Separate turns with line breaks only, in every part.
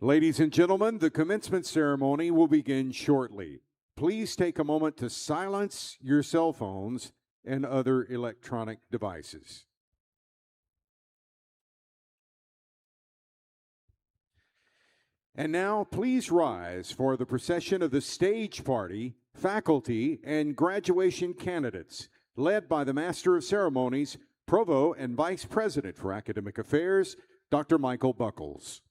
Ladies and gentlemen, the commencement ceremony will begin shortly. Please take a moment to silence your cell phones and other electronic devices. And now, please rise for the procession of the stage party, faculty, and graduation candidates, led by the Master of Ceremonies, Provost and Vice President for Academic Affairs, Dr. Michael Buckles.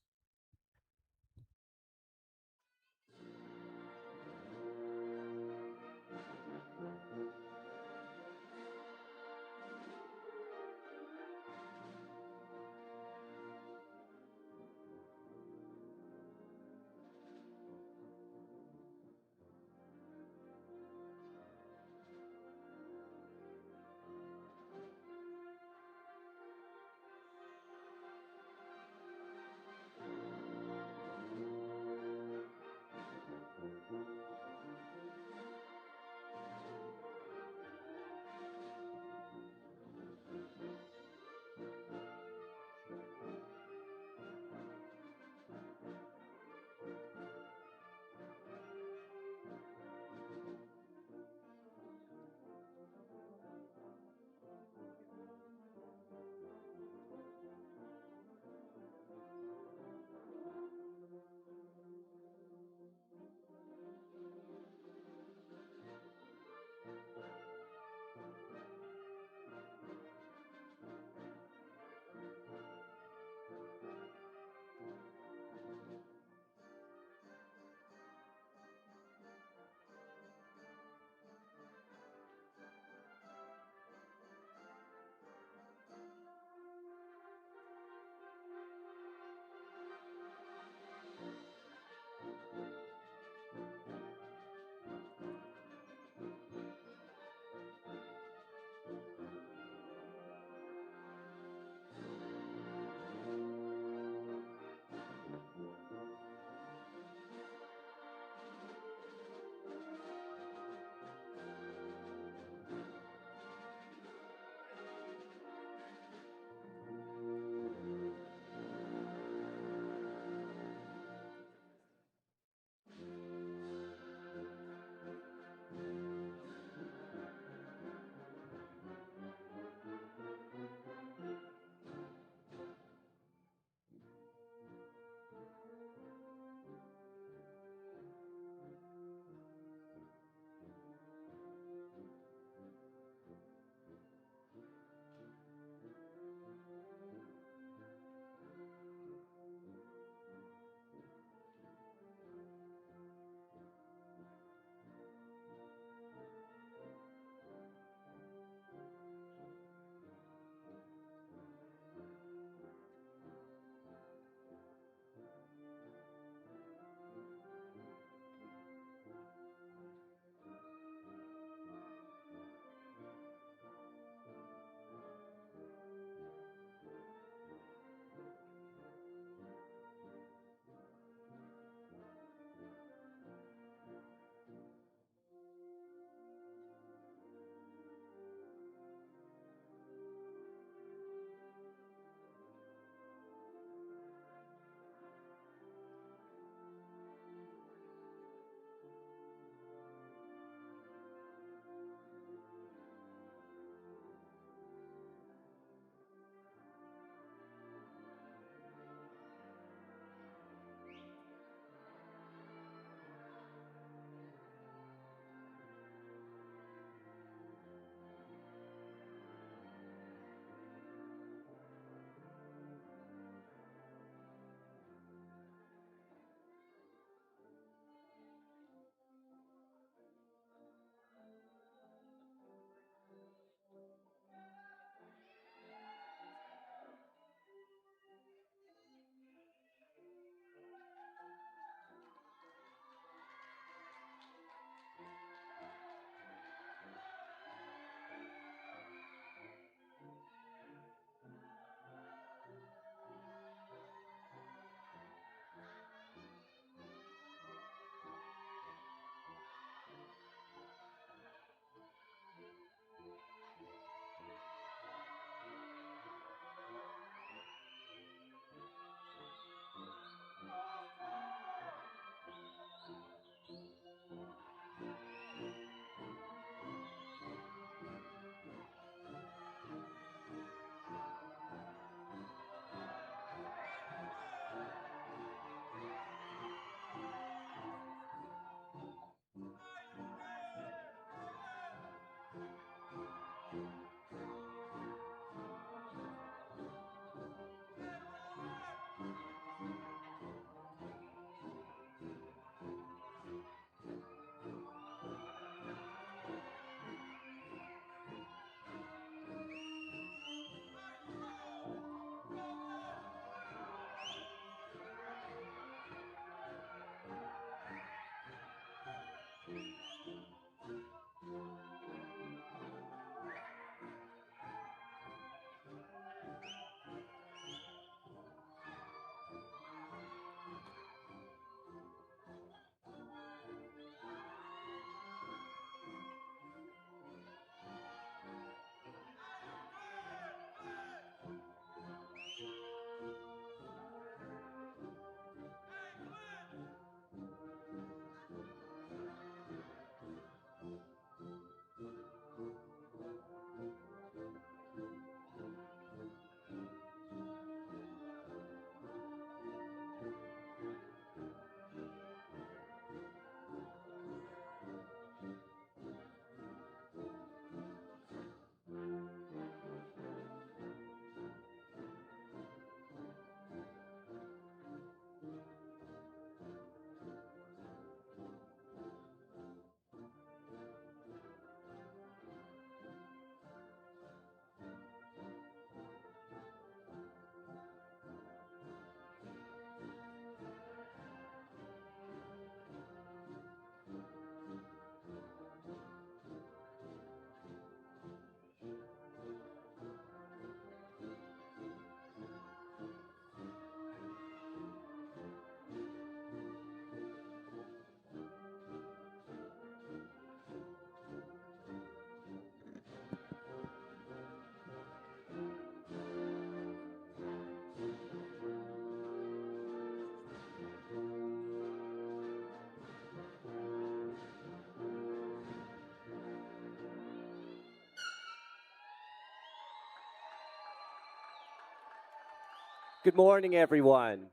Good morning, everyone.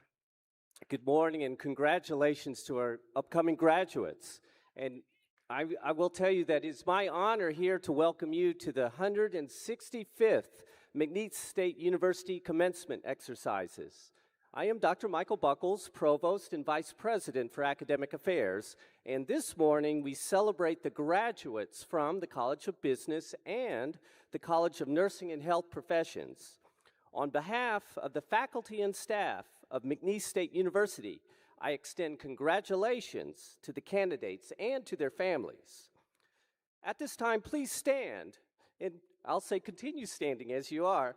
Good morning and congratulations to our upcoming graduates. And I will tell you that it's my honor here to welcome you to the 165th McNeese State University Commencement exercises. I am Dr. Michael Buckles, Provost and Vice President for Academic Affairs, and this morning we celebrate the graduates from the College of Business and the College of Nursing and Health Professions. On behalf of the faculty and staff of McNeese State University, I extend congratulations to the candidates and to their families. At this time, please stand, and I'll say continue standing as you are,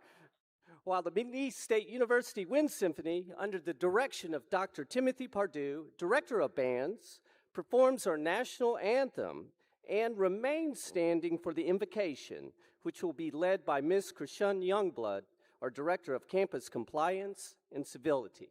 while the McNeese State University Wind Symphony, under the direction of Dr. Timothy Pardue, Director of Bands, performs our national anthem and remains standing for the invocation, which will be led by Ms. Krishun Youngblood, our Director of Campus Compliance and Civility.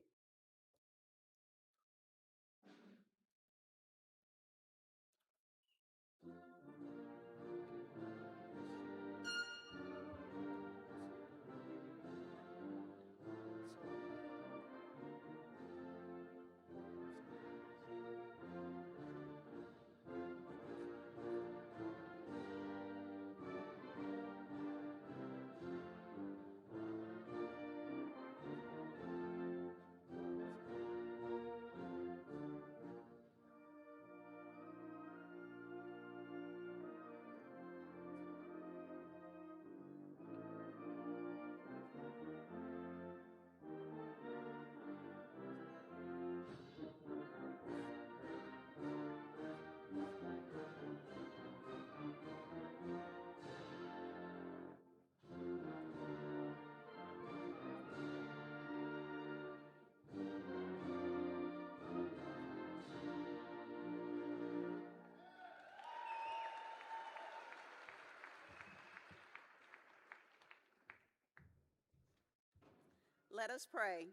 Let us pray.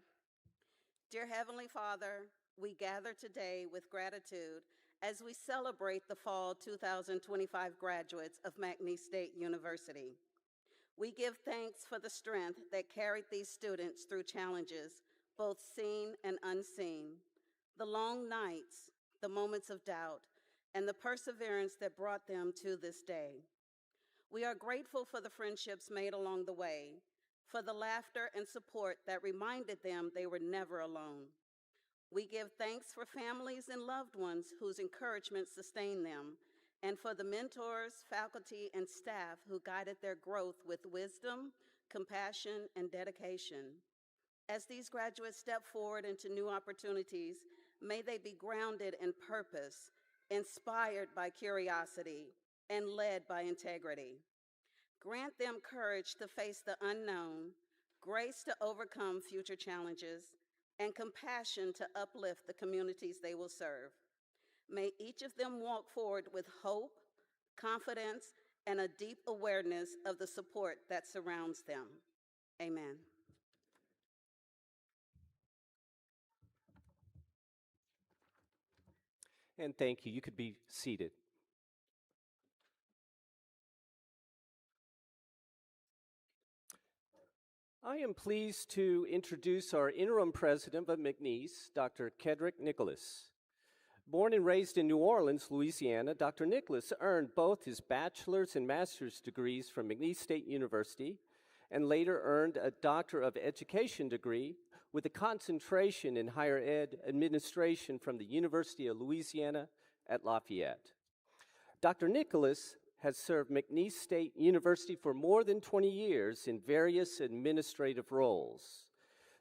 Dear Heavenly Father, we gather today with gratitude as we celebrate the fall 2025 graduates of McNeese State University. We give thanks for the strength that carried these students through challenges, both seen and unseen, the long nights, the moments of doubt, and the perseverance that brought them to this day. We are grateful for the friendships made along the way, for the laughter and support that reminded them they were never alone. We give thanks for families and loved ones whose encouragement sustained them, and for the mentors, faculty, and staff who guided their growth with wisdom, compassion, and dedication. As these graduates step forward into new opportunities, may they be grounded in purpose, inspired by curiosity, and led by integrity. Grant them courage to face the unknown, grace to overcome future challenges, and compassion to uplift the communities they will serve. May each of them walk forward with hope, confidence, and a deep awareness of the support that surrounds them. Amen.
And thank you. You could be seated. I am pleased to introduce our interim president of McNeese, Dr. Kedrick Nicholas. Born and raised in New Orleans, Louisiana, Dr. Nicholas earned both his bachelor's and master's degrees from McNeese State University and later earned a Doctor of Education degree with a concentration in higher ed administration from the University of Louisiana at Lafayette. Dr. Nicholas has served McNeese State University for more than 20 years in various administrative roles.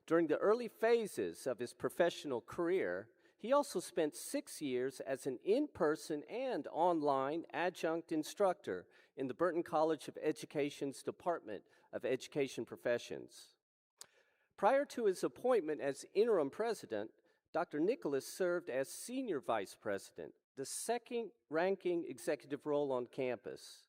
During the early phases of his professional career, he also spent 6 years as an in-person and online adjunct instructor in the Burton College of Education's Department of Education Professions. Prior to his appointment as interim president, Dr. Nicholas served as senior vice president, the second-ranking executive role on campus.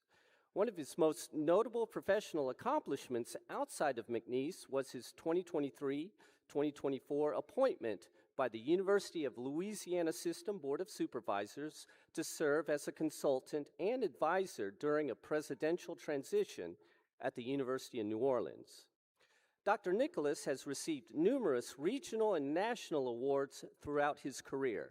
One of his most notable professional accomplishments outside of McNeese was his 2023-2024 appointment by the University of Louisiana System Board of Supervisors to serve as a consultant and advisor during a presidential transition at the University of New Orleans. Dr. Nicholas has received numerous regional and national awards throughout his career.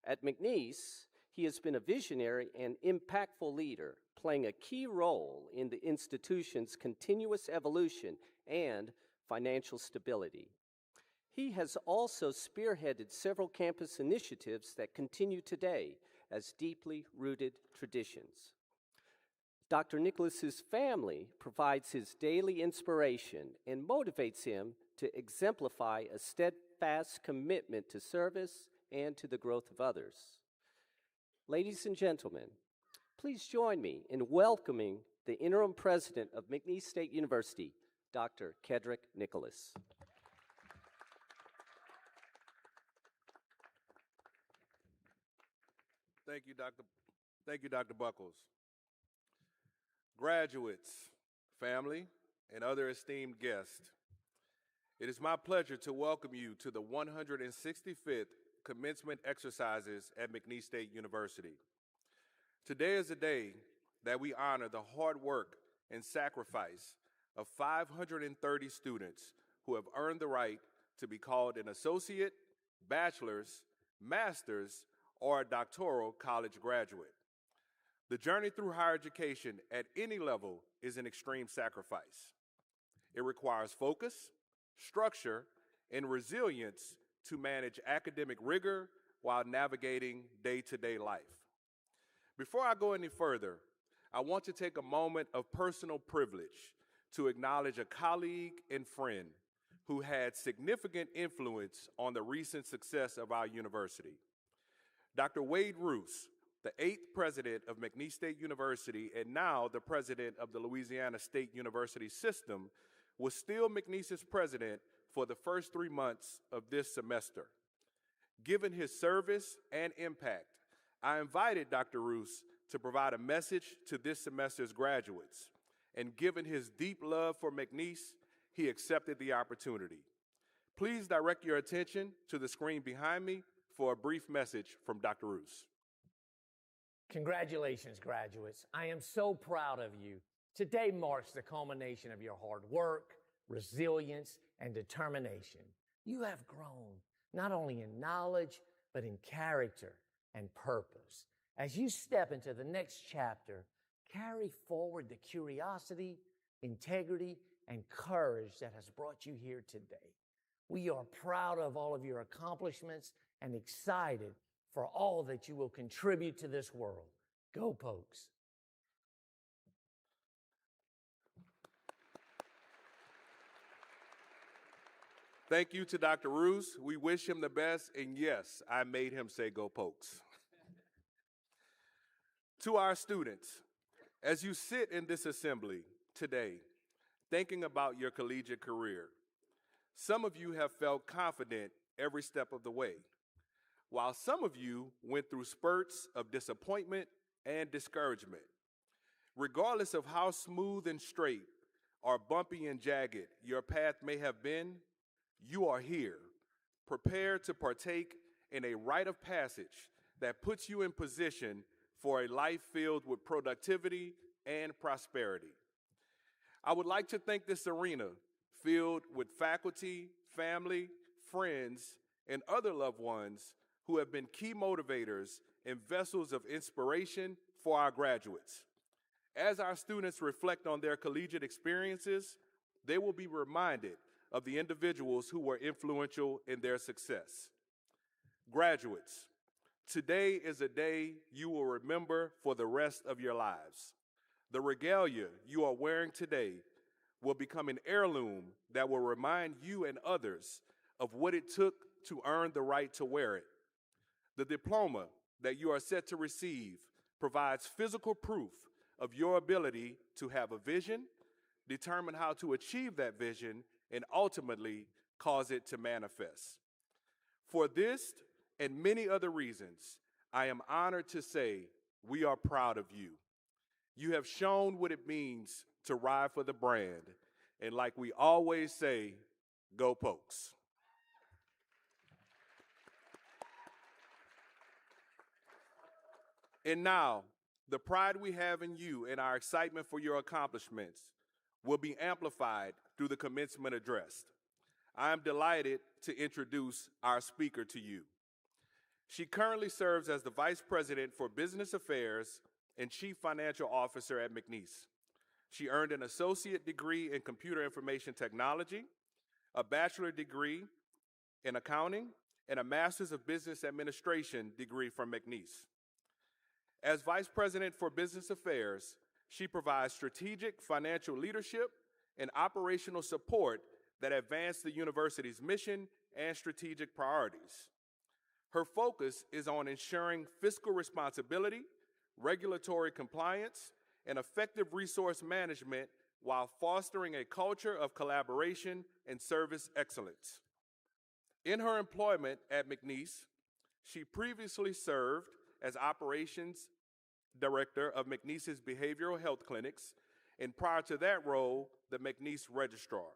At McNeese, he has been a visionary and impactful leader, playing a key role in the institution's continuous evolution and financial stability. He has also spearheaded several campus initiatives that continue today as deeply rooted traditions. Dr. Nicholas's family provides his daily inspiration and motivates him to exemplify a steadfast commitment to service and to the growth of others. Ladies and gentlemen, please join me in welcoming the interim president of McNeese State University, Dr. Kedrick Nicholas.
Thank you, Dr. Buckles. Graduates, family, and other esteemed guests, it is my pleasure to welcome you to the 165th commencement exercises at McNeese State University. Today is a day that we honor the hard work and sacrifice of 530 students who have earned the right to be called an associate, bachelor's, master's, or a doctoral college graduate. The journey through higher education at any level is an extreme sacrifice. It requires focus, structure, and resilience to manage academic rigor while navigating day-to-day life. Before I go any further, I want to take a moment of personal privilege to acknowledge a colleague and friend who had significant influence on the recent success of our university. Dr. Wade Roos, the 8th president of McNeese State University and now the president of the Louisiana State University system, was still McNeese's president for the first 3 months of this semester. Given his service and impact, I invited Dr. Roos to provide a message to this semester's graduates, and given his deep love for McNeese, he accepted the opportunity. Please direct your attention to the screen behind me for a brief message from Dr. Roos.
Congratulations, graduates. I am so proud of you. Today marks the culmination of your hard work, resilience, and determination. You have grown not only in knowledge, but in character and purpose. As you step into the next chapter, carry forward the curiosity, integrity, and courage that has brought you here today. We are proud of all of your accomplishments and excited for all that you will contribute to this world. Go Pokes.
Thank you to Dr. Roos. We wish him the best, and yes, I made him say go Pokes. To our students, as you sit in this assembly today, thinking about your collegiate career, some of you have felt confident every step of the way, while some of you went through spurts of disappointment and discouragement. Regardless of how smooth and straight or bumpy and jagged your path may have been, you are here, prepared to partake in a rite of passage that puts you in position for a life filled with productivity and prosperity. I would like to thank this arena filled with faculty, family, friends, and other loved ones who have been key motivators and vessels of inspiration for our graduates. As our students reflect on their collegiate experiences, they will be reminded of the individuals who were influential in their success. Graduates, today is a day you will remember for the rest of your lives. The regalia you are wearing today will become an heirloom that will remind you and others of what it took to earn the right to wear it. The diploma that you are set to receive provides physical proof of your ability to have a vision, determine how to achieve that vision, and ultimately cause it to manifest. For this and many other reasons, I am honored to say we are proud of you. You have shown what it means to ride for the brand, and like we always say, go Pokes. And now, the pride we have in you and our excitement for your accomplishments will be amplified through the commencement address. I am delighted to introduce our speaker to you. She currently serves as the Vice President for Business Affairs and Chief Financial Officer at McNeese. She earned an associate degree in computer information technology, a bachelor degree in accounting, and a master's of business administration degree from McNeese. As Vice President for Business Affairs, she provides strategic financial leadership and operational support that advance the university's mission and strategic priorities. Her focus is on ensuring fiscal responsibility, regulatory compliance, and effective resource management while fostering a culture of collaboration and service excellence. In her employment at McNeese, she previously served as Operations Director of McNeese's Behavioral Health Clinics, and prior to that role, the McNeese Registrar.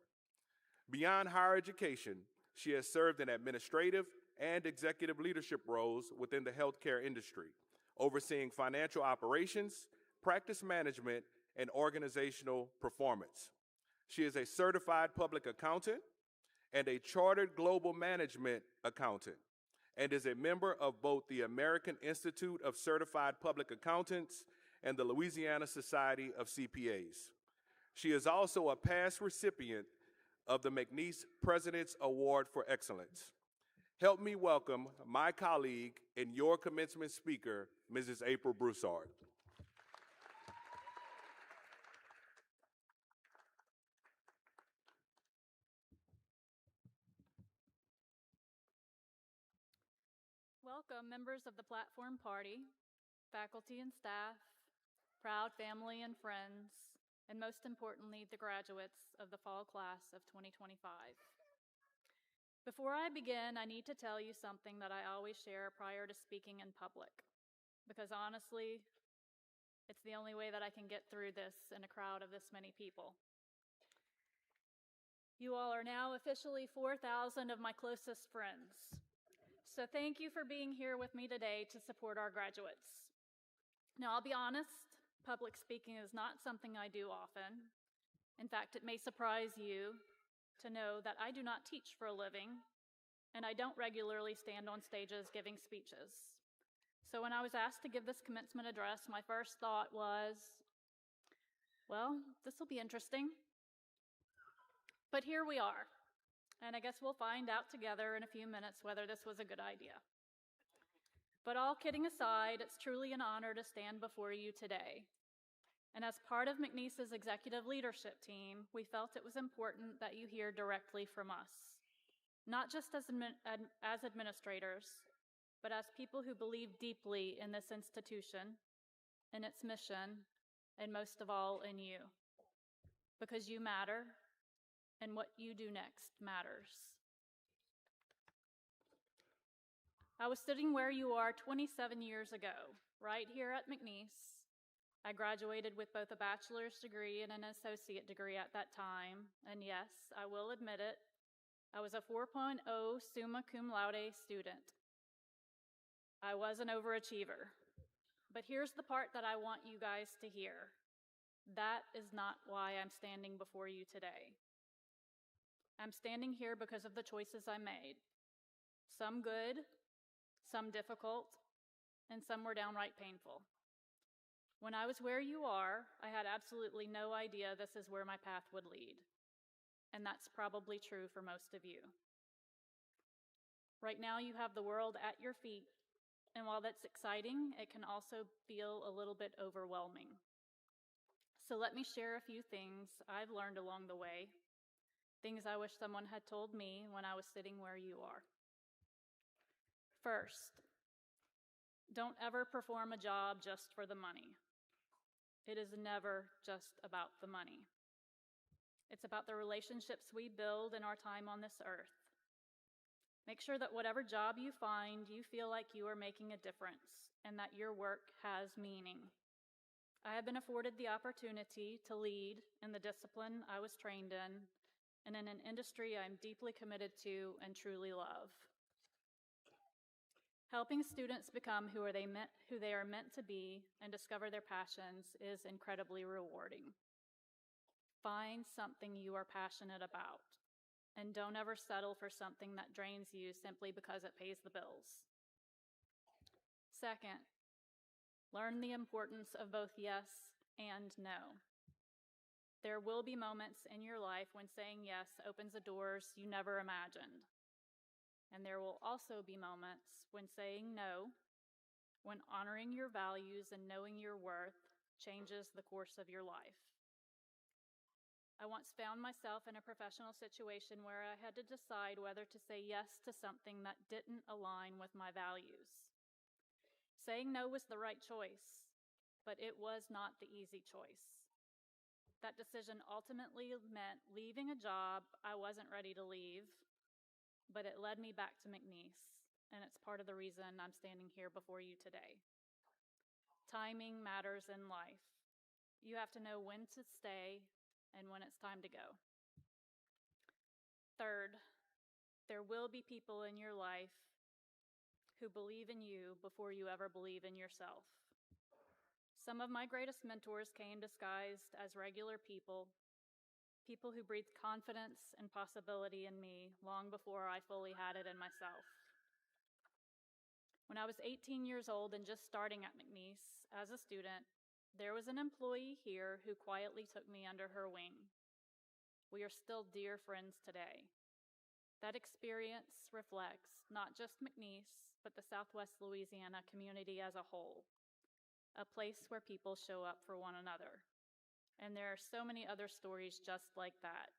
Beyond higher education, she has served in administrative and executive leadership roles within the healthcare industry, overseeing financial operations, practice management, and organizational performance. She is a certified public accountant and a chartered global management accountant, and is a member of both the American Institute of Certified Public Accountants and the Louisiana Society of CPAs. She is also a past recipient of the McNeese President's Award for Excellence. Help me welcome my colleague and your commencement speaker, Mrs. April Broussard.
Welcome, members of the Platform Party, faculty and staff, proud family and friends, and most importantly, the graduates of the fall class of 2025. Before I begin, I need to tell you something that I always share prior to speaking in public, because honestly, it's the only way that I can get through this in a crowd of this many people. You all are now officially 4,000 of my closest friends. So thank you for being here with me today to support our graduates. Now, I'll be honest, public speaking is not something I do often. In fact, it may surprise you to know that I do not teach for a living, and I don't regularly stand on stages giving speeches. So when I was asked to give this commencement address, my first thought was, well, this will be interesting. But here we are. And I guess we'll find out together in a few minutes whether this was a good idea. But all kidding aside, it's truly an honor to stand before you today. And as part of McNeese's executive leadership team, we felt it was important that you hear directly from us, not just as administrators, but as people who believe deeply in this institution, in its mission, and most of all in you. Because you matter, and what you do next matters. I was sitting where you are 27 years ago, right here at McNeese. I graduated with both a bachelor's degree and an associate degree at that time, and yes, I will admit it, I was a 4.0 summa cum laude student. I was an overachiever. But here's the part that I want you guys to hear. That is not why I'm standing before you today. I'm standing here because of the choices I made. Some good, some difficult, and some were downright painful. When I was where you are, I had absolutely no idea this is where my path would lead. And that's probably true for most of you. Right now you have the world at your feet, and while that's exciting, it can also feel a little bit overwhelming. So let me share a few things I've learned along the way. Things I wish someone had told me when I was sitting where you are. First, don't ever perform a job just for the money. It is never just about the money. It's about the relationships we build in our time on this earth. Make sure that whatever job you find, you feel like you are making a difference and that your work has meaning. I have been afforded the opportunity to lead in the discipline I was trained in and in an industry I'm deeply committed to and truly love. Helping students become who they are meant to be and discover their passions is incredibly rewarding. Find something you are passionate about, and don't ever settle for something that drains you simply because it pays the bills. Second, learn the importance of both yes and no. There will be moments in your life when saying yes opens the doors you never imagined. And there will also be moments when saying no, when honoring your values and knowing your worth changes the course of your life. I once found myself in a professional situation where I had to decide whether to say yes to something that didn't align with my values. Saying no was the right choice, but it was not the easy choice. That decision ultimately meant leaving a job I wasn't ready to leave, but it led me back to McNeese, and it's part of the reason I'm standing here before you today. Timing matters in life. You have to know when to stay and when it's time to go. Third, there will be people in your life who believe in you before you ever believe in yourself. Some of my greatest mentors came disguised as regular people, people who breathed confidence and possibility in me long before I fully had it in myself. When I was 18 years old and just starting at McNeese as a student, there was an employee here who quietly took me under her wing. We are still dear friends today. That experience reflects not just McNeese, but the Southwest Louisiana community as a whole, a place where people show up for one another. And there are so many other stories just like that.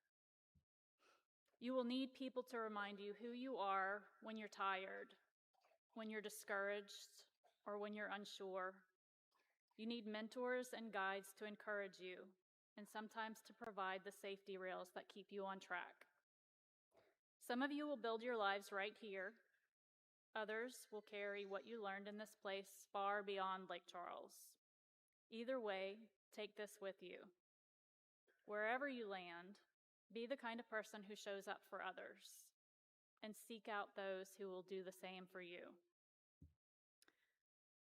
You will need people to remind you who you are when you're tired, when you're discouraged, or when you're unsure. You need mentors and guides to encourage you, and sometimes to provide the safety rails that keep you on track. Some of you will build your lives right here. Others will carry what you learned in this place far beyond Lake Charles. Either way, take this with you. Wherever you land, be the kind of person who shows up for others, and seek out those who will do the same for you.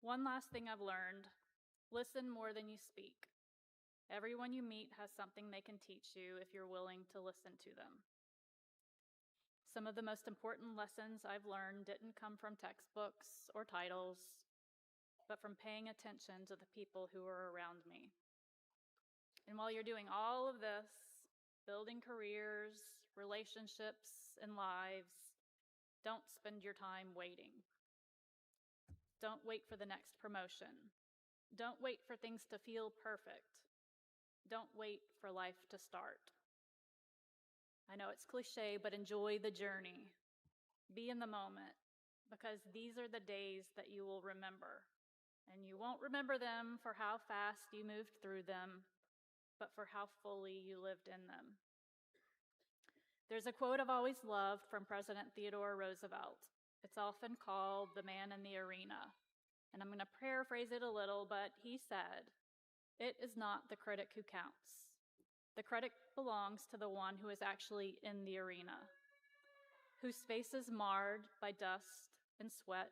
One last thing I've learned: listen more than you speak. Everyone you meet has something they can teach you if you're willing to listen to them. Some of the most important lessons I've learned didn't come from textbooks or titles, but from paying attention to the people who are around me. And while you're doing all of this, building careers, relationships, and lives, don't spend your time waiting. Don't wait for the next promotion. Don't wait for things to feel perfect. Don't wait for life to start. I know it's cliche, but enjoy the journey. Be in the moment, because these are the days that you will remember. And you won't remember them for how fast you moved through them, but for how fully you lived in them. There's a quote I've always loved from President Theodore Roosevelt. It's often called the man in the arena. And I'm going to paraphrase it a little, but he said, "It is not the critic who counts. The credit belongs to the one who is actually in the arena, whose face is marred by dust and sweat,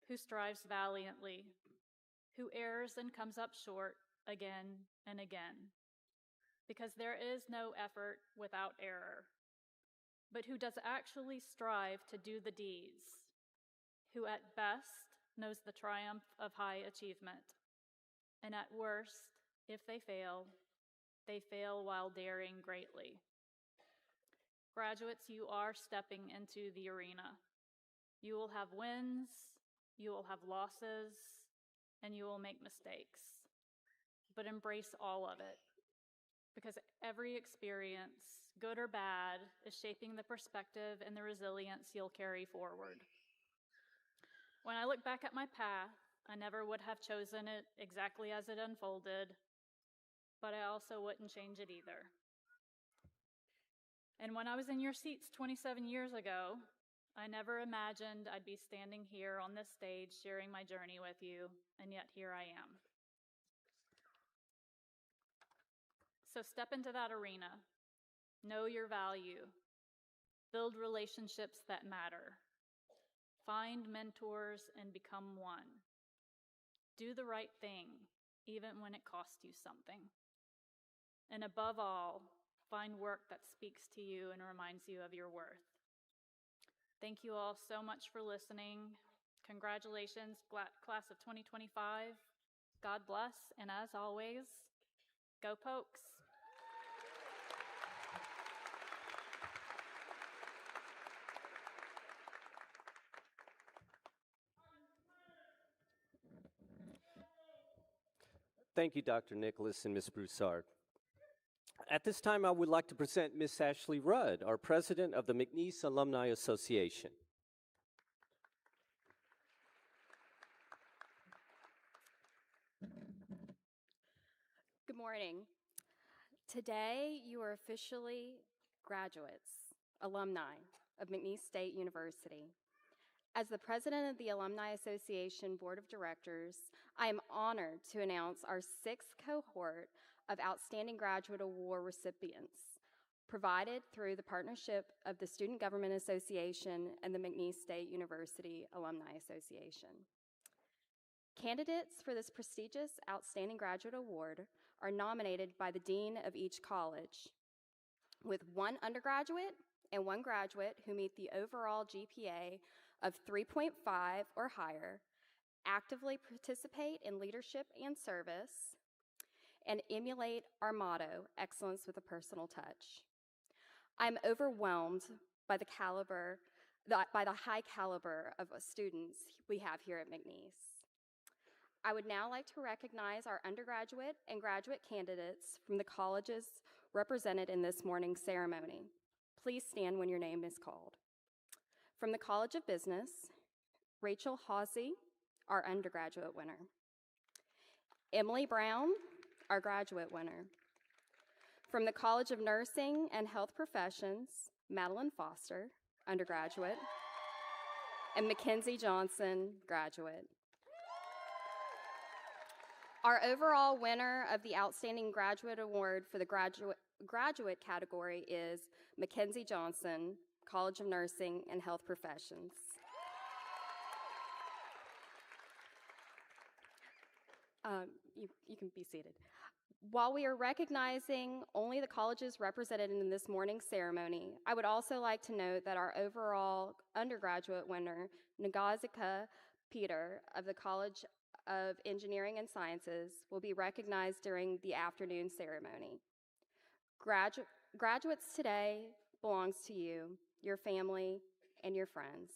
who strives valiantly, who errs and comes up short again and again, because there is no effort without error, but who does actually strive to do the deeds, who at best knows the triumph of high achievement, and at worst, if they fail while daring greatly." Graduates, you are stepping into the arena. You will have wins, you will have losses, and you will make mistakes. But embrace all of it, because every experience, good or bad, is shaping the perspective and the resilience you'll carry forward. When I look back at my path, I never would have chosen it exactly as it unfolded, but I also wouldn't change it either. And when I was in your seats 27 years ago, I never imagined I'd be standing here on this stage sharing my journey with you, and yet here I am. So step into that arena. Know your value. Build relationships that matter. Find mentors and become one. Do the right thing, even when it costs you something. and above all, find work that speaks to you and reminds you of your worth. Thank you all so much for listening. Congratulations, class of 2025. God bless, and as always, go Pokes.
Thank you, Dr. Nicholas and Ms. Broussard. At this time, I would like to present Ms. Ashley Rudd, our president of the McNeese Alumni Association.
Good morning. Today, you are officially graduates, alumni of McNeese State University. As the president of the Alumni Association Board of Directors, I am honored to announce our 6th cohort of Outstanding Graduate Award recipients, provided through the partnership of the Student Government Association and the McNeese State University Alumni Association. Candidates for this prestigious Outstanding Graduate Award are nominated by the dean of each college, with 1 undergraduate and 1 graduate who meet the overall GPA of 3.5 or higher, actively participate in leadership and service, and emulate our motto, excellence with a personal touch. I'm overwhelmed by the high caliber of students we have here at McNeese. I would now like to recognize our undergraduate and graduate candidates from the colleges represented in this morning's ceremony. Please stand when your name is called. From the College of Business, Rachel Hawsey, our undergraduate winner. Emily Brown, our graduate winner. From the College of Nursing and Health Professions, Madeline Foster, undergraduate, and Mackenzie Johnson, graduate. Our overall winner of the Outstanding Graduate Award for the graduate category is Mackenzie Johnson, College of Nursing and Health Professions. You can be seated. While we are recognizing only the colleges represented in this morning's ceremony, I would also like to note that our overall undergraduate winner, Nagazika Peter of the College of Engineering and Sciences, will be recognized during the afternoon ceremony. Graduates today belongs to you, your family, and your friends.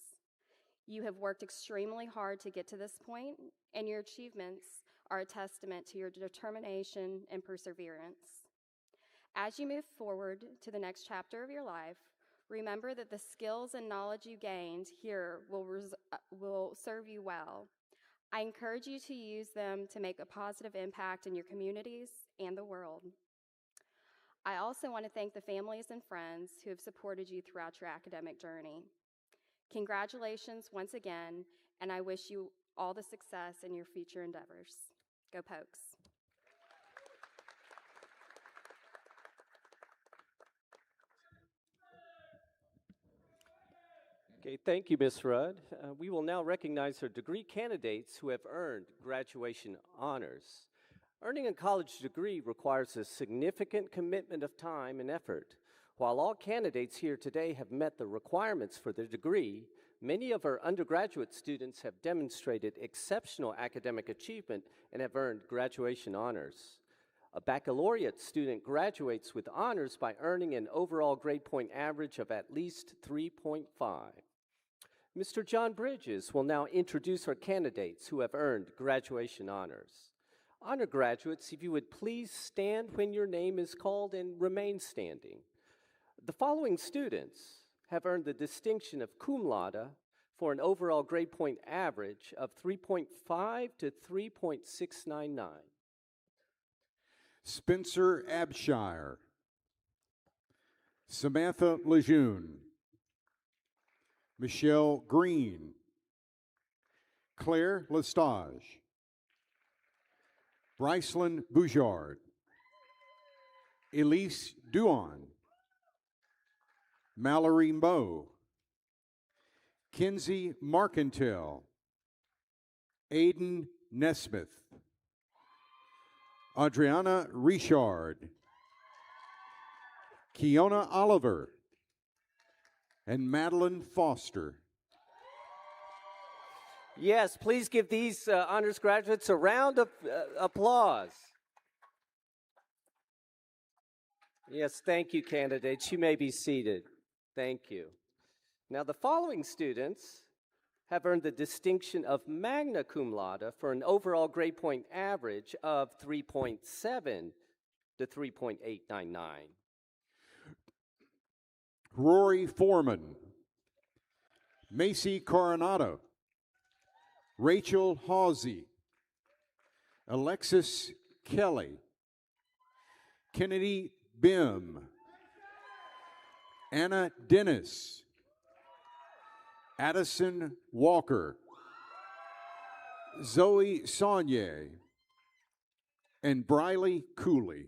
You have worked extremely hard to get to this point, and your achievements are a testament to your determination and perseverance. As you move forward to the next chapter of your life, remember that the skills and knowledge you gained here will serve you well. I encourage you to use them to make a positive impact in your communities and the world. I also want to thank the families and friends who have supported you throughout your academic journey. Congratulations once again, and I wish you all the success in your future endeavors. Go Pokes.
Okay, thank you, Ms. Rudd. We will now recognize our degree candidates who have earned graduation honors. Earning a college degree requires a significant commitment of time and effort. While all candidates here today have met the requirements for their degree, many of our undergraduate students have demonstrated exceptional academic achievement and have earned graduation honors. A baccalaureate student graduates with honors by earning an overall grade point average of at least 3.5. Mr. John Bridges will now introduce our candidates who have earned graduation honors. Honor graduates, if you would please stand when your name is called and remain standing. The following students have earned the distinction of cum laude for an overall grade point average of 3.5 to 3.699.
Spencer Abshire, Samantha Lejeune, Michelle Green, Claire Lestage, Brycelyn Boujard, Elise Duan, Mallory Moe, Kinsey Marcantel, Aiden Nesmith, Adriana Richard, Kiona Oliver, and Madeline Foster.
Yes, please give these honors graduates a round of applause. Yes, thank you, candidates. You may be seated. Thank you. Now, the following students have earned the distinction of magna cum laude for an overall grade point average of 3.7 to 3.899.
Rory Foreman, Macy Coronado, Rachel Hawsey, Alexis Kelly, Kennedy Bim, Anna Dennis, Addison Walker, Zoe Saunier, and Briley Cooley.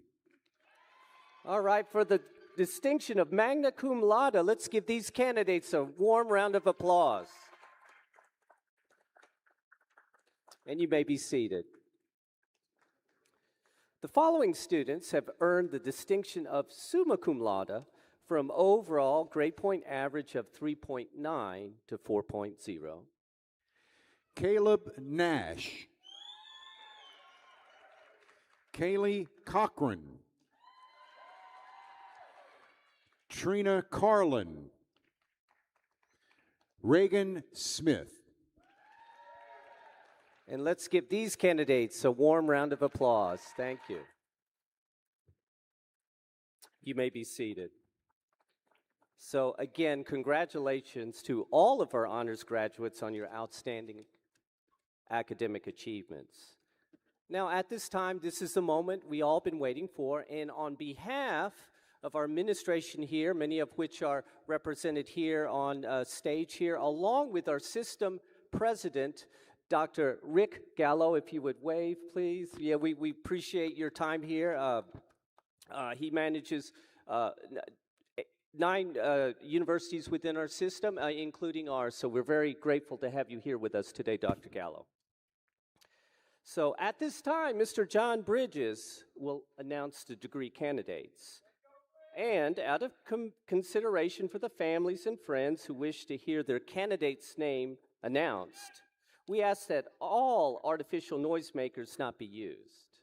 All right, for the distinction of magna cum laude, let's give these candidates a warm round of applause. And you may be seated. The following students have earned the distinction of summa cum laude from overall grade point average of 3.9 to 4.0.
Caleb Nash, Kaylee Cochran, Trina Carlin, Reagan Smith.
And let's give these candidates a warm round of applause. Thank you. You may be seated. So again, congratulations to all of our honors graduates on your outstanding academic achievements. Now, at this time, this is the moment we all been waiting for, and on behalf of our administration here, many of which are represented here on stage here, along with our system president, Dr. Rick Gallo, if you would wave, please. Yeah, we appreciate your time here. He manages 9 universities within our system, including ours, so we're very grateful to have you here with us today, Dr. Gallo. So at this time, Mr. John Bridges will announce the degree candidates. And out of consideration for the families and friends who wish to hear their candidate's name announced, we ask that all artificial noisemakers not be used.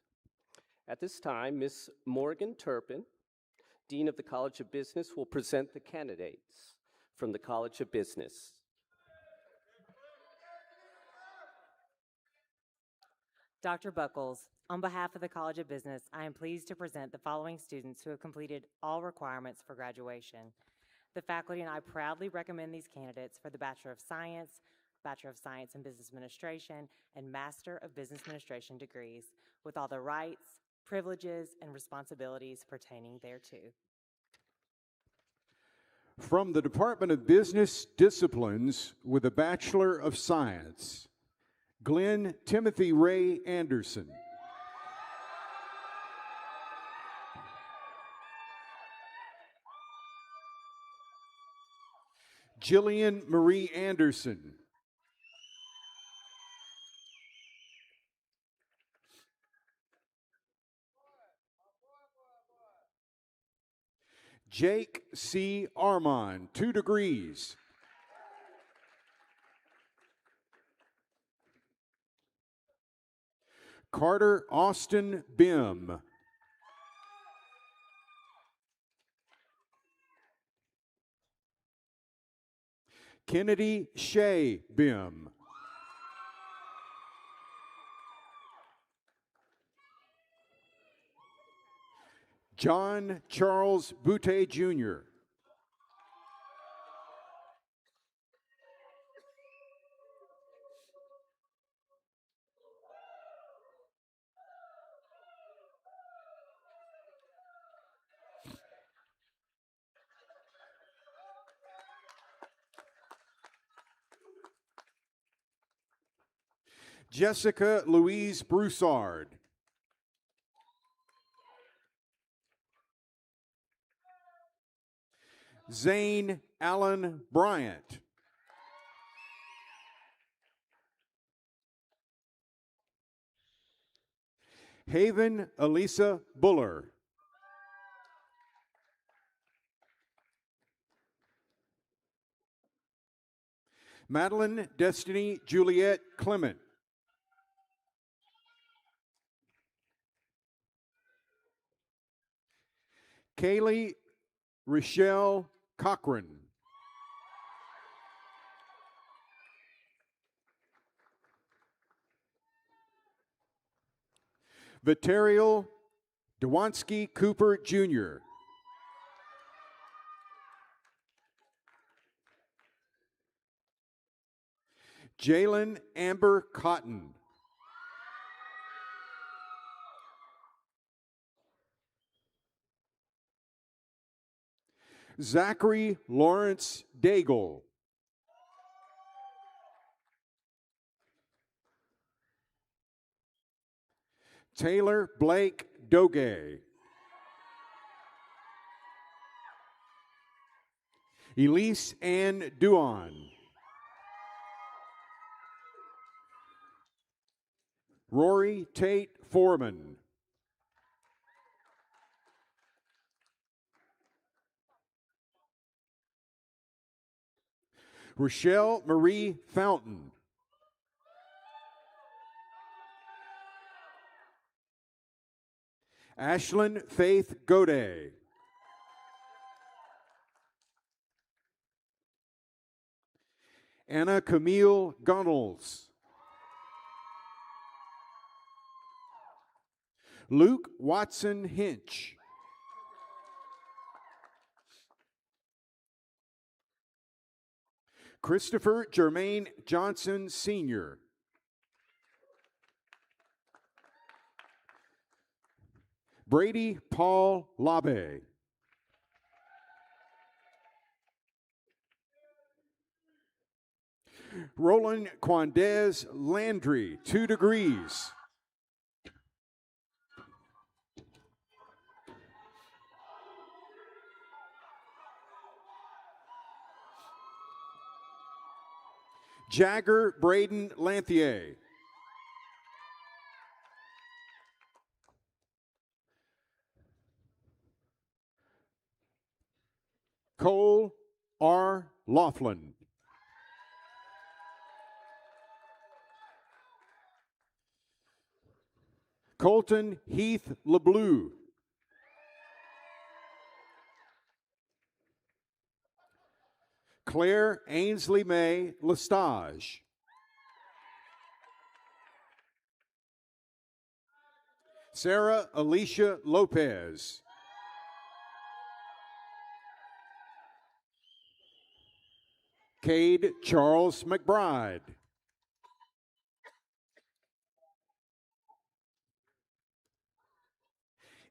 At this time, Ms. Morgan Turpin, Dean of the College of Business, will present the candidates from the College of Business.
Dr. Buckles, on behalf of the College of Business, I am pleased to present the following students who have completed all requirements for graduation. The faculty and I proudly recommend these candidates for the Bachelor of Science, Bachelor of Science in Business Administration, and Master of Business Administration degrees, with all the rights, privileges, and responsibilities pertaining thereto.
From the Department of Business Disciplines with a Bachelor of Science, Glenn Timothy Ray Anderson. Jillian Marie Anderson. Jake C. Armand, 2 degrees. Carter Austin Bim. Kennedy Shea Bim. John Charles Boutte Jr. Jessica Louise Broussard. Zane Allen Bryant. Haven Elisa Buller. Madeline Destiny Juliet Clement. Kaylee Rochelle Cochran. Vitariel Dewansky Cooper Jr. Jalen Amber Cotton. Zachary Lawrence Daigle. Taylor Blake Doge. Elise Ann Duan. Rory Tate Foreman. Rochelle Marie Fountain. Ashlyn Faith Goday. Anna Camille Gunnels. Luke Watson Hinch. Christopher Jermaine Johnson Sr. Brady Paul Labe. Roland Quandez Landry, 2 degrees. Jagger Braden Lanthier. Cole R. Laughlin. Colton Heath LeBlue. Claire Ainsley May Lestage. Sarah Alicia Lopez. Cade Charles McBride.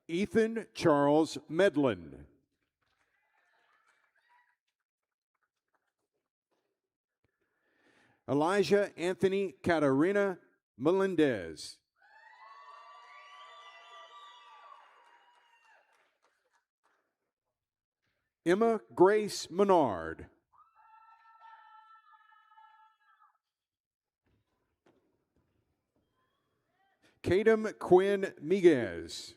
Ethan Charles Medlin. Elijah Anthony Catarina Melendez. Emma Grace Menard. Kadem Quinn Miguez.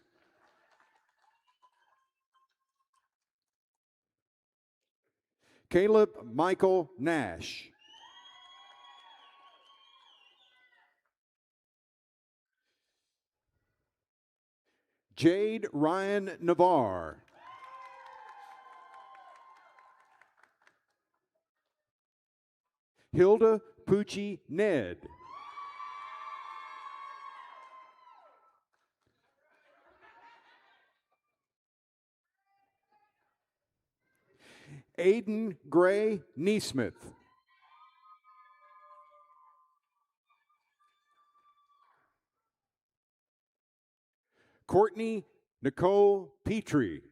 Caleb Michael Nash. Jade Ryan Navarre. Hilda Pucci Ned. Aiden Gray Neesmith. Courtney Nicole Petrie.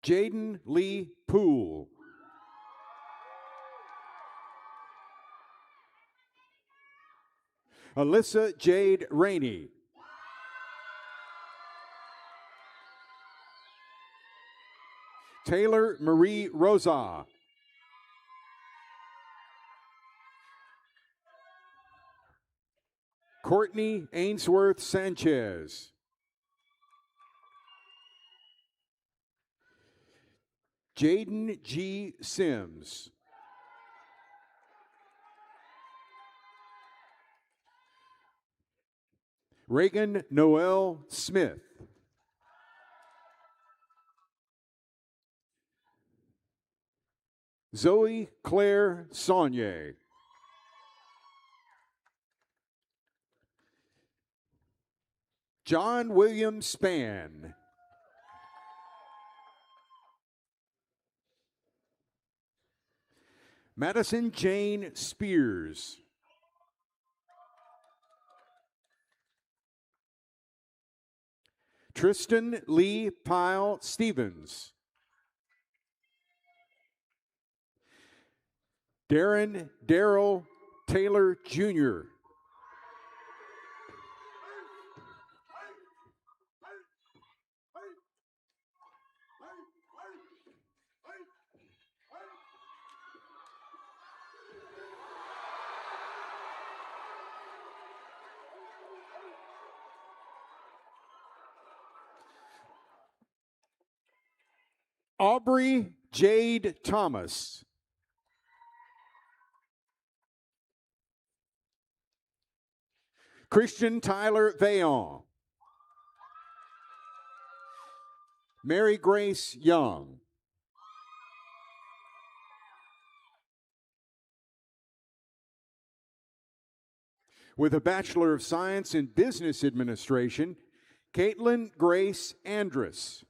Jaden Lee Poole. Alyssa Jade Rainey. Taylor Marie Rosa. Courtney Ainsworth Sanchez. Jaden G. Sims. Reagan Noel Smith. Zoe Claire Saunier. John William Spann. Madison Jane Spears. Tristan Lee Pyle Stevens. Darren Darrell Taylor Jr. Aubrey Jade Thomas. Christian Tyler Vaillant. Mary Grace Young. With a Bachelor of Science in Business Administration, Caitlin Grace Andrus.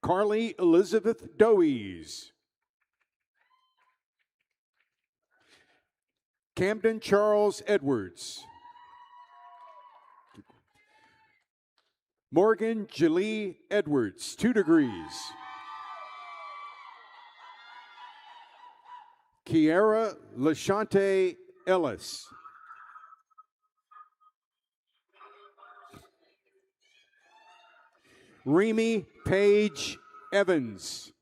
Carly Elizabeth Dowies. Camden Charles Edwards. Morgan Jalee Edwards, 2 degrees. Kiara Lashante Ellis. Remy Page Evans.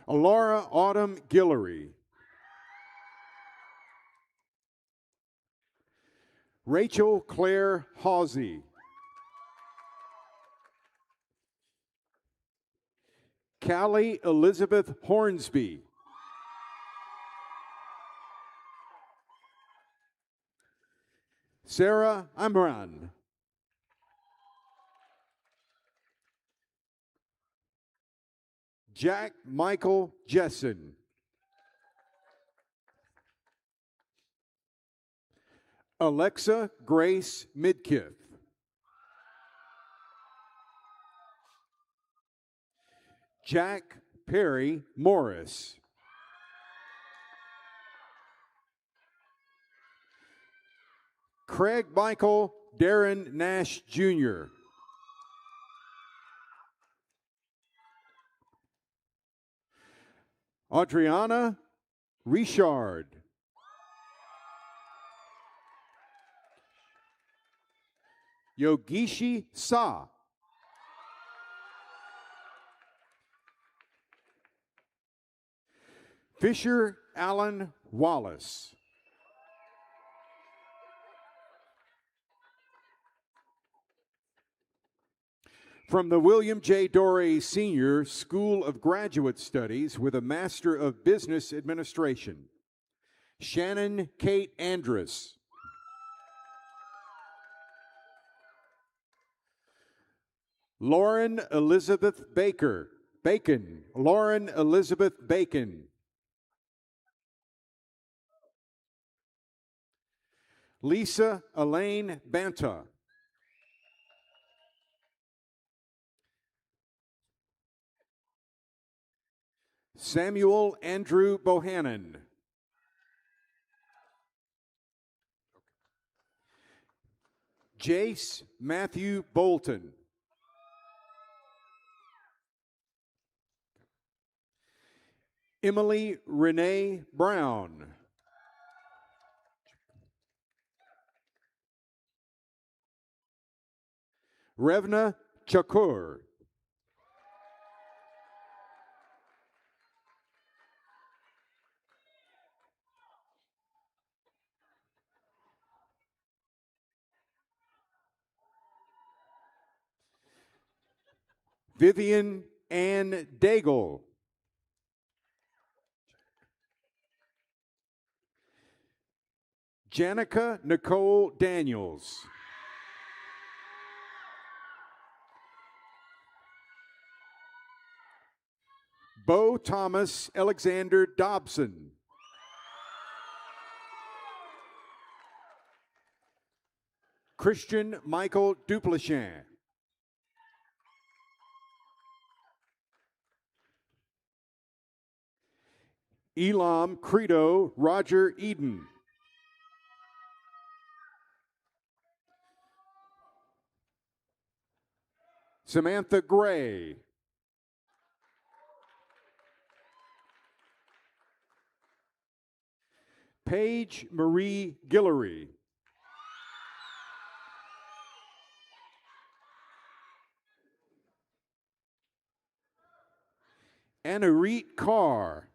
Alora Autumn Guillory. Rachel Claire Hawsey. Callie Elizabeth Hornsby. Sarah Amran. Jack Michael Jessen. Alexa Grace Midkiff. Jack Perry Morris. Craig Michael Darren Nash Jr. Adriana Richard. Yogishi Sa. Fisher Allen Wallace. From the William J. Doré Sr. School of Graduate Studies with a Master of Business Administration, Shannon Kate Andrus. Lauren Elizabeth Bacon. Lauren Elizabeth Bacon. Lisa Elaine Banta. Samuel Andrew Bohannon. Jace Matthew Bolton. Emily Renee Brown. Revna Chakur. Vivian Ann Daigle. Janica Nicole Daniels. Bo Thomas Alexander Dobson. Christian Michael Duplichin. Elam Credo Roger Eden. Samantha Gray. Paige Marie Guillory. Annareet Carr.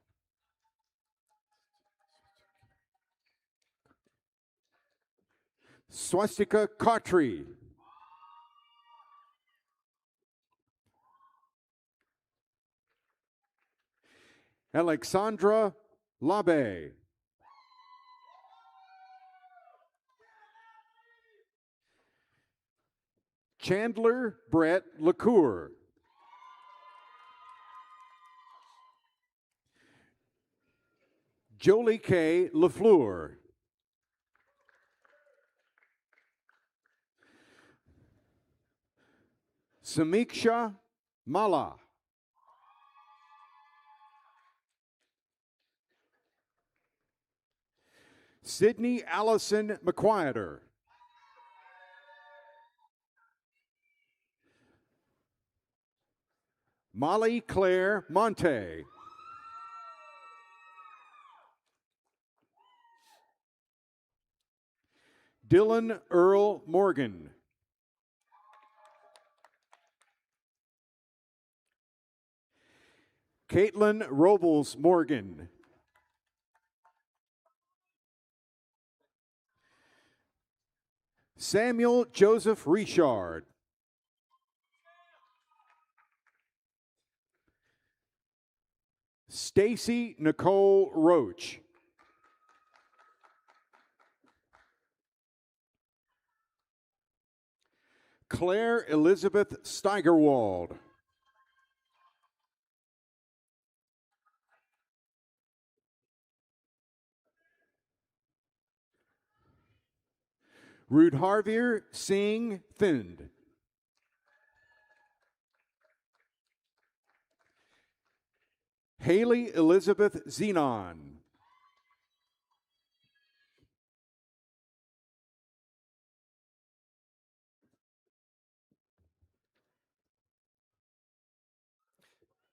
Swastika Kotri. Alexandra Labe. Chandler Brett LaCour. Jolie K. LaFleur. Samiksha Mala. Sydney Allison McQuieter. Molly Claire Monte. Dylan Earl Morgan. Caitlin Robles Morgan. Samuel Joseph Richard. Stacy Nicole Roach. Claire Elizabeth Steigerwald. Rudharvir Singh Thind. Haley Elizabeth Zenon.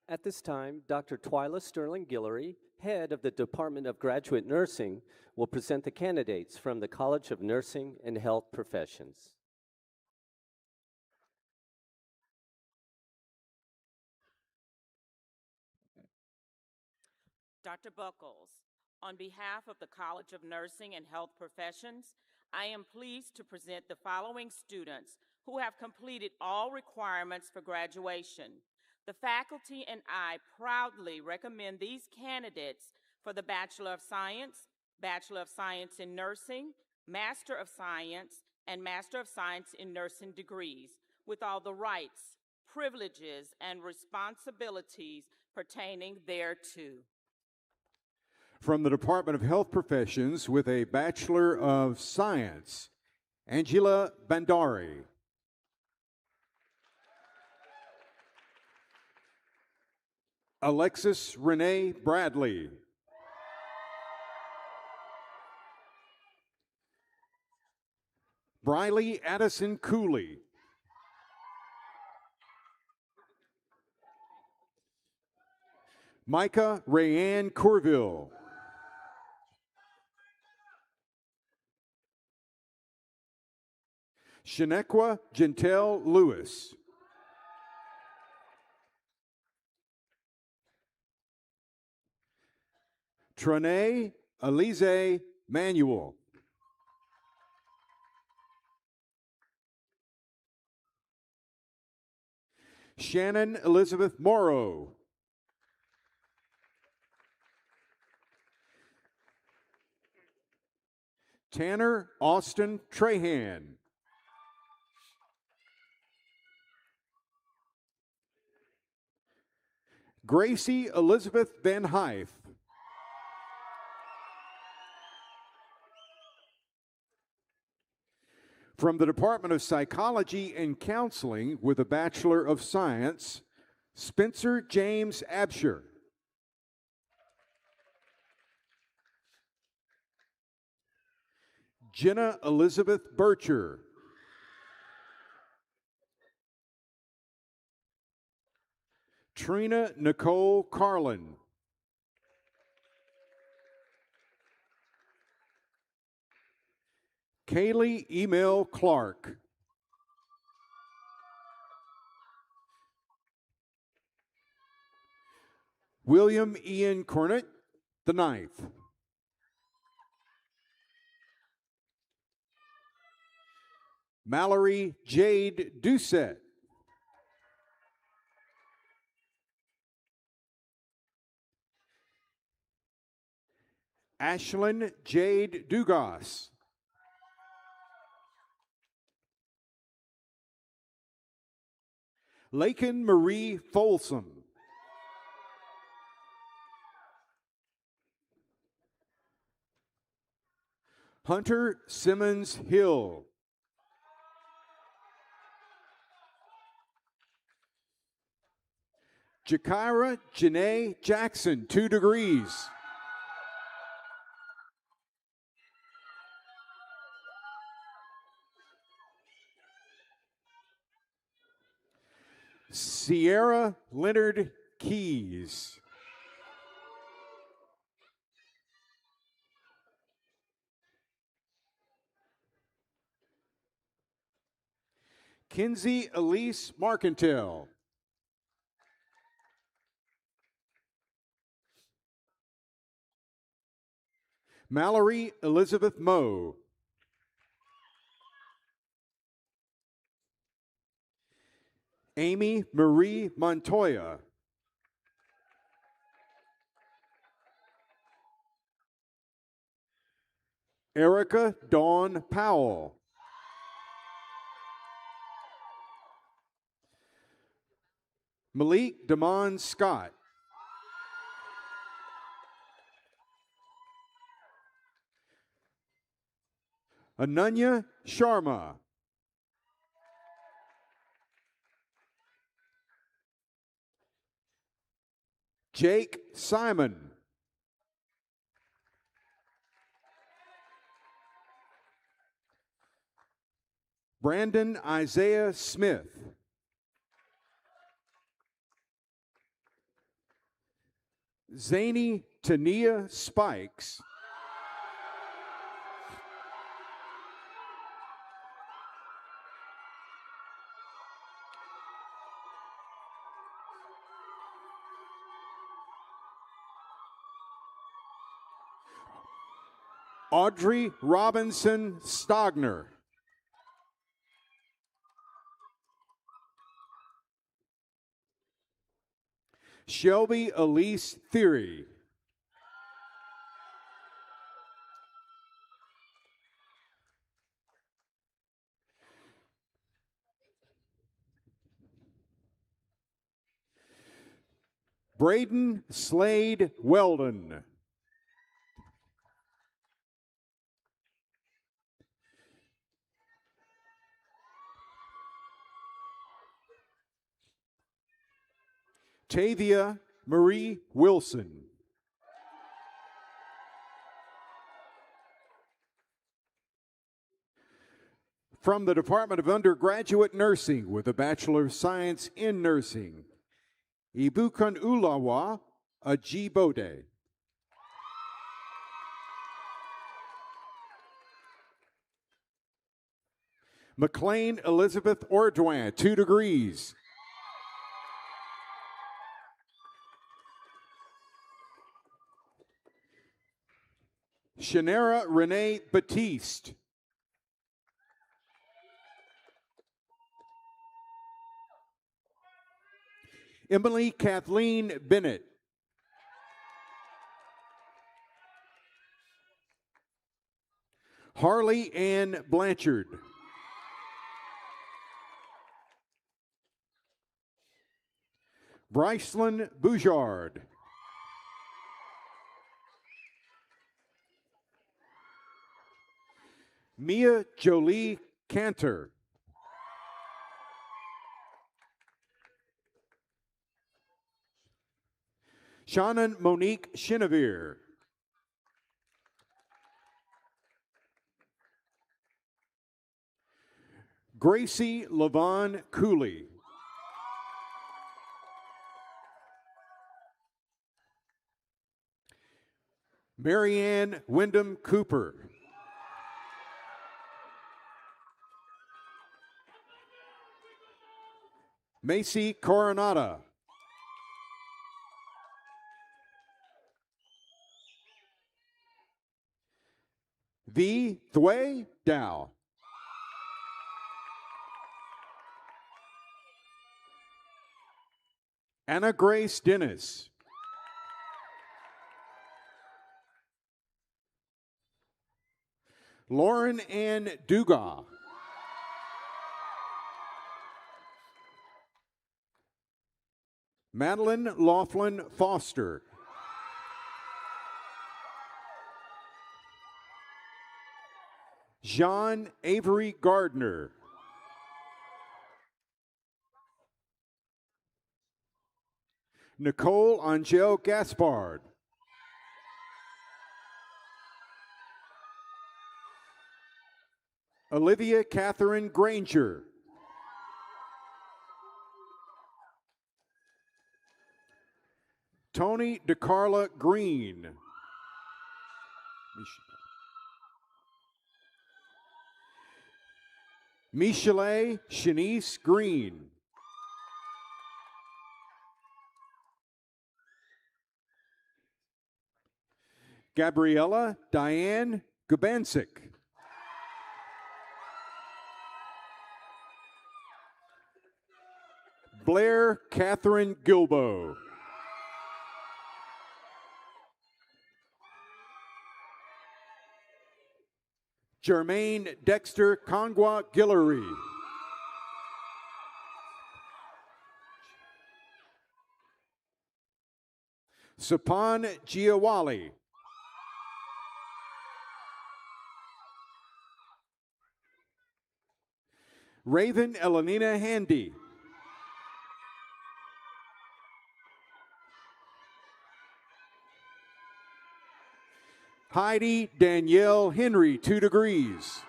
At this time, Dr. Twyla Sterling Guillory, head of the Department of Graduate Nursing, will present the candidates from the College of Nursing and Health Professions.
Dr. Buckles, on behalf of the College of Nursing and Health Professions, I am pleased to present the following students who have completed all requirements for graduation. The faculty and I proudly recommend these candidates for the Bachelor of Science in Nursing, Master of Science, and Master of Science in Nursing degrees, with all the rights, privileges, and responsibilities pertaining thereto.
From the Department of Health Professions with a Bachelor of Science, Angela Bandari. Alexis Renee Bradley. Briley Addison Cooley. Micah Rayanne Courville. Shanequa Gentel Lewis. Trinae Alize Manuel. Shannon Elizabeth Morrow. Tanner Austin Trahan. Gracie Elizabeth Van Hyfe. From the Department of Psychology and Counseling with a Bachelor of Science, Spencer James Absher. Jenna Elizabeth Bircher. Trina Nicole Carlin. Kaylee Emil Clark. William Ian Cornett, the ninth. Mallory Jade Doucette. Ashlyn Jade Dugas. Lakin Marie Folsom. Hunter Simmons Hill. Jakira Janae Jackson, 2 degrees. Sierra Leonard Keys. Kinsey Elise Marcantel. Mallory Elizabeth Moe. Amy Marie Montoya. Erica Dawn Powell. Malik Damon Scott. Ananya Sharma. Jake Simon. Brandon Isaiah Smith. Zany Tania Spikes. Audrey Robinson Stogner. Shelby Elise Theory. Braden Slade Weldon. Tavia Marie Wilson. From the Department of Undergraduate Nursing with a Bachelor of Science in Nursing, Ibukun Ulawa Ajibode. McLean Elizabeth Ordwin, 2 degrees. Shanera Renee Batiste. Emily Kathleen Bennett. Harley Ann Blanchard. Brycelyn Boujard. Mia Jolie Cantor. Shannon Monique Chenevere. Gracie Lavon Cooley. Marianne Wyndham Cooper. Macy Coronata. V. Thway Dow. Anna Grace Dennis. Lauren Ann Dugas. Madeline Laughlin Foster. Jean Avery Gardner. Nicole Angel Gaspard. Olivia Catherine Granger. Tony DeCarla Green. Michelet Shanice Green. Gabriella Diane Gubancic. Blair Catherine Gilbo. Jermaine Dexter Kongwa Guillory. Sapan Giawali. Raven Elenina Handy. Heidi Danielle Henry, 2 degrees.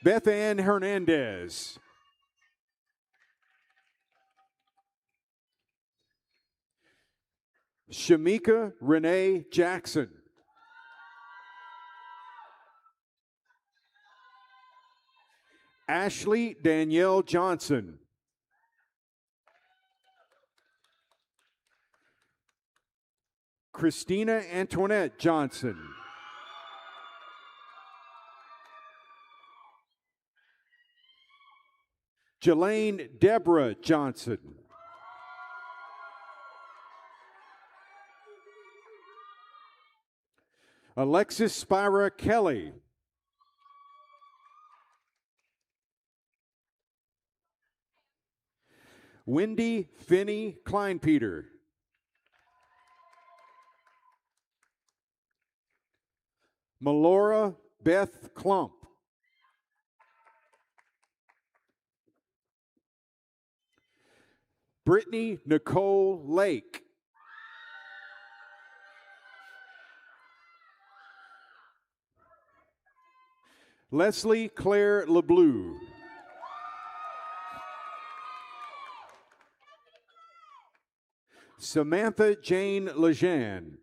Beth Ann Hernandez. Shamika Renee Jackson. Ashley Danielle Johnson. Christina Antoinette Johnson. Jelaine Deborah Johnson. Alexis Spira Kelly. Wendy Finney Kleinpeter. Melora Beth Klump. Brittany Nicole Lake. Leslie Claire LeBlue. Samantha Jane Lejean.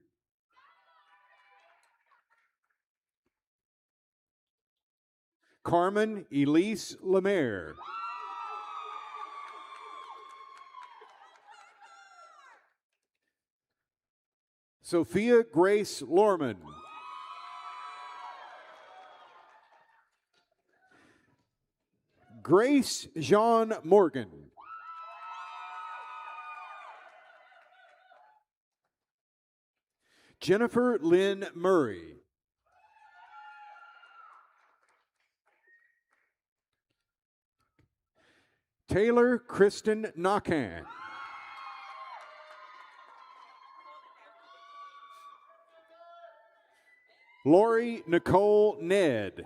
Carmen Elise Lemaire. Sophia Grace Lorman. Grace Jean Morgan. Jennifer Lynn Murray. Taylor Kristen Knockan. Lori Nicole Ned.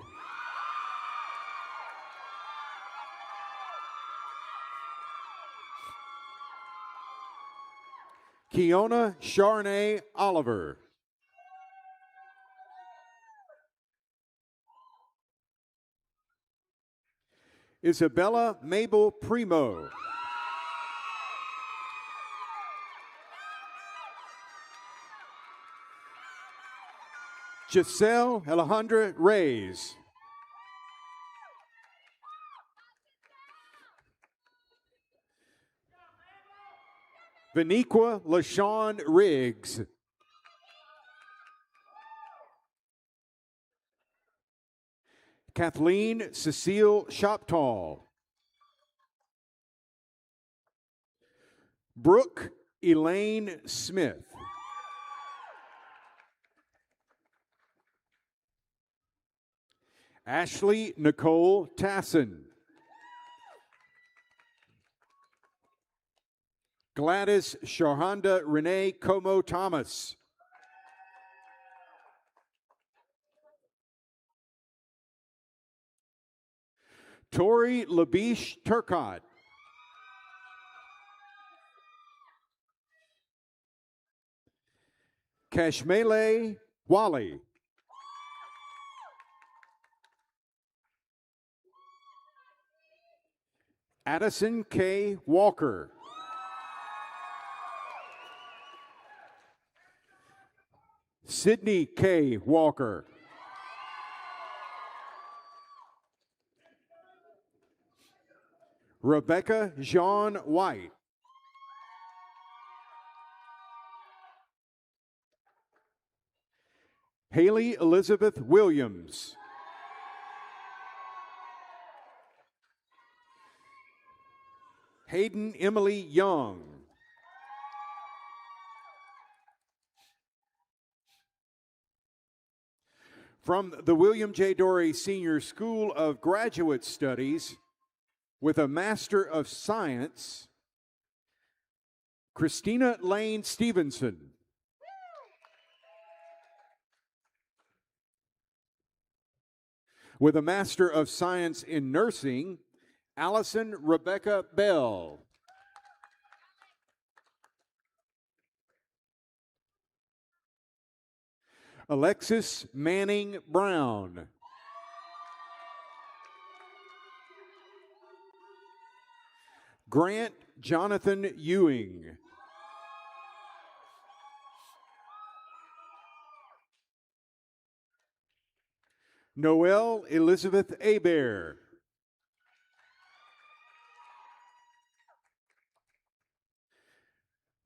Kiona Charnay Oliver. Isabella Mabel Primo. Giselle Alejandra Reyes. Vaniqua LaShawn Riggs. Kathleen Cecile Shoptall. Brooke Elaine Smith. Ashley Nicole Tassin. Gladys Shahanda Renee Como Thomas. Tori Labish Turcott. Kashmele Wally. Addison K. Walker. Sydney K. Walker. Rebecca Jean White. Haley Elizabeth Williams. Hayden Emily Young. From the William J. Dorey Senior School of Graduate Studies, with a Master of Science, Christina Lane Stevenson. With a Master of Science in Nursing, Allison Rebecca Bell. Alexis Manning Brown. Grant Jonathan Ewing. Noelle Elizabeth Hebert.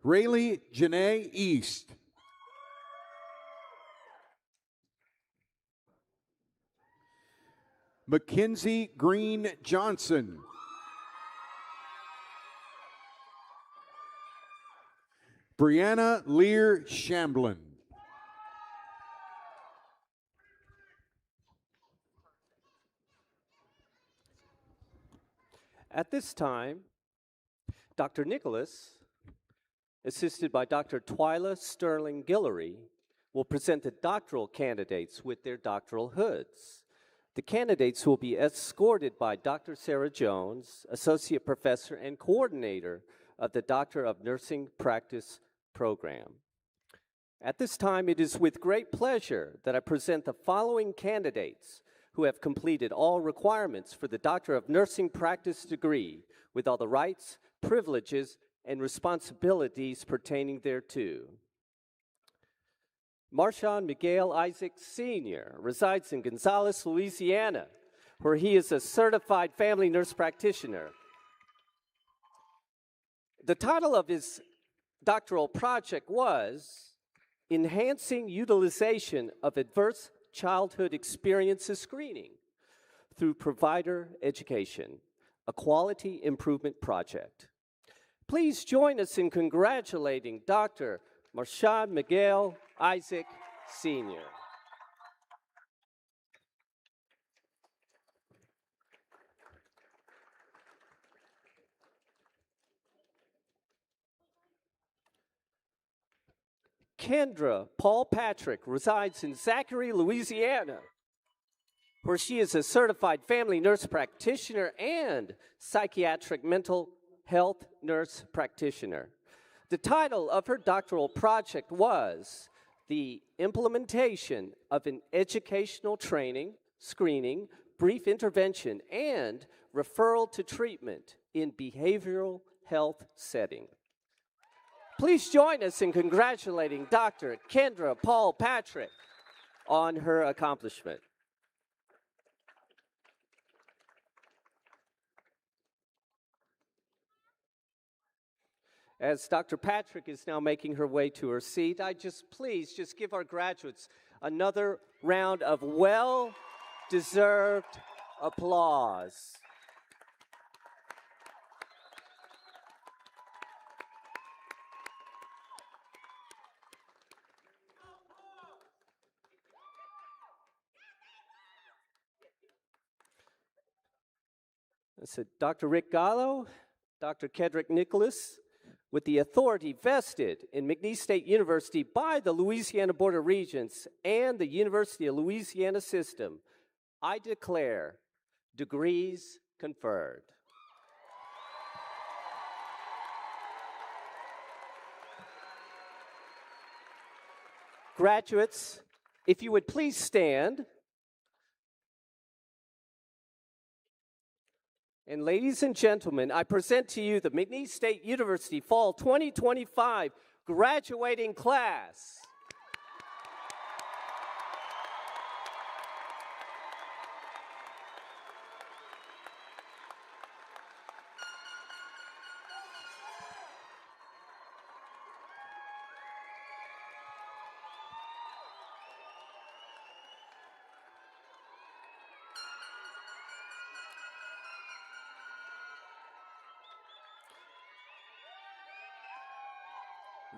Rayleigh Janae East. Mackenzie Green Johnson. Brianna Lear Shamblin.
At this time, Dr. Nicholas, assisted by Dr. Twyla Sterling Guillory, will present the doctoral candidates with their doctoral hoods. The candidates will be escorted by Dr. Sarah Jones, Associate Professor and Coordinator of the Doctor of Nursing Practice program. At this time, it is with great pleasure that I present the following candidates who have completed all requirements for the Doctor of Nursing Practice degree with all the rights, privileges, and responsibilities pertaining thereto. Marshawn Miguel Isaac Sr. resides in Gonzales, Louisiana, where he is a certified family nurse practitioner. The title of his doctoral project was Enhancing Utilization of Adverse Childhood Experiences Screening through Provider Education. a quality improvement project. Please join us in congratulating Dr. Marshad Miguel Isaac, Sr. Kendra Paul Patrick resides in Zachary, Louisiana, where she is a certified family nurse practitioner and psychiatric mental health nurse practitioner. The title of her doctoral project was The Implementation of an Educational Training, Screening, Brief Intervention, and Referral to Treatment in Behavioral Health Setting. Please join us in congratulating Dr. Kendra Paul Patrick on her accomplishment. As Dr. Patrick is now making her way to her seat, please give our graduates another round of well-deserved applause. So Dr. Rick Gallo, Dr. Kedrick Nicholas, with the authority vested in McNeese State University by the Louisiana Board of Regents and the University of Louisiana system, I declare degrees conferred. Graduates, if you would please stand. And ladies and gentlemen, I present to you the McNeese State University Fall 2025 graduating class.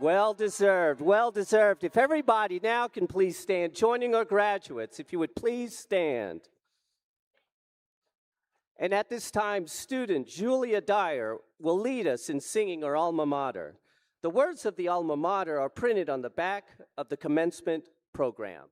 Well deserved, well deserved. If everybody now can please stand, joining our graduates, if you would please stand. And at this time, student Julia Dyer will lead us in singing our alma mater. The words of the alma mater are printed on the back of the commencement program.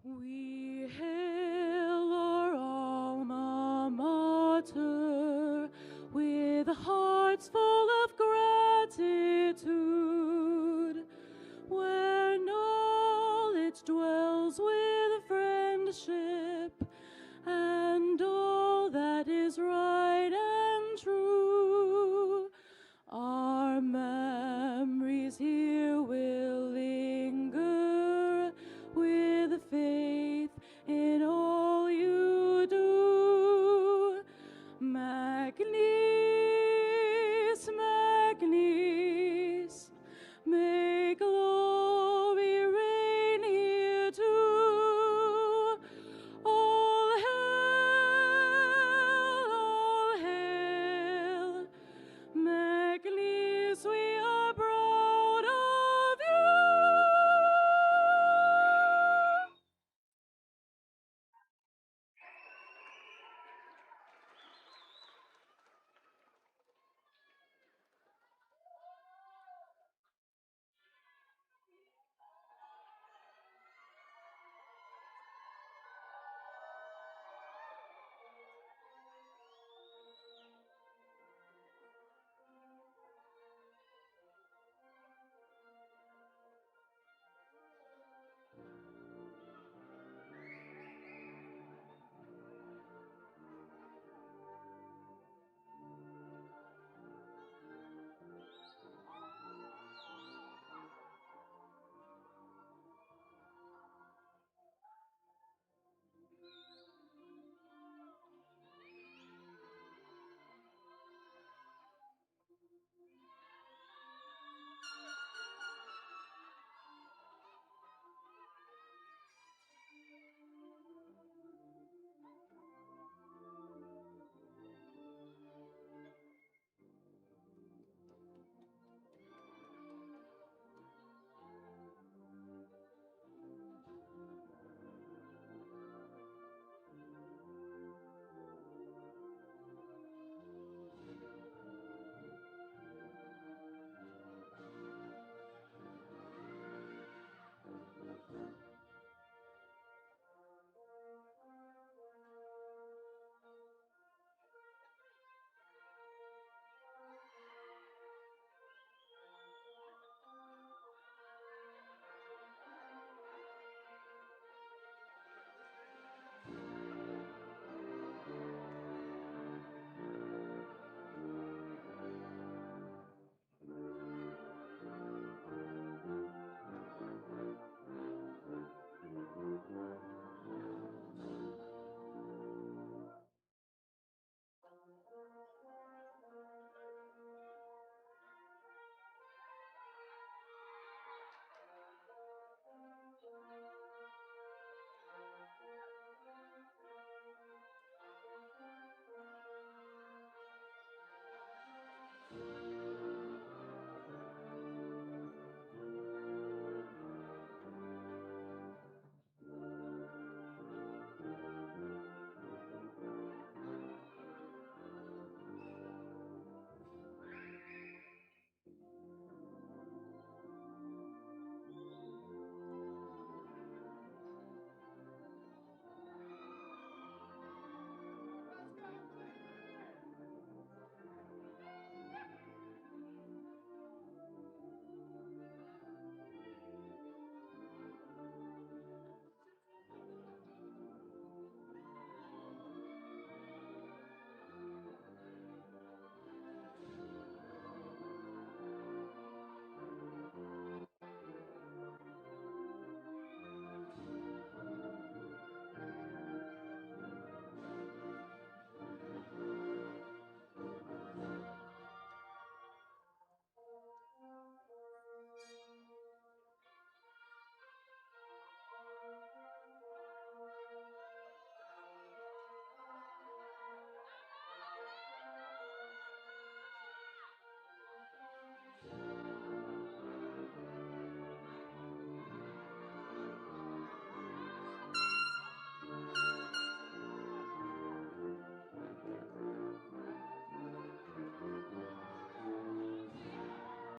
We hail our alma mater with a heart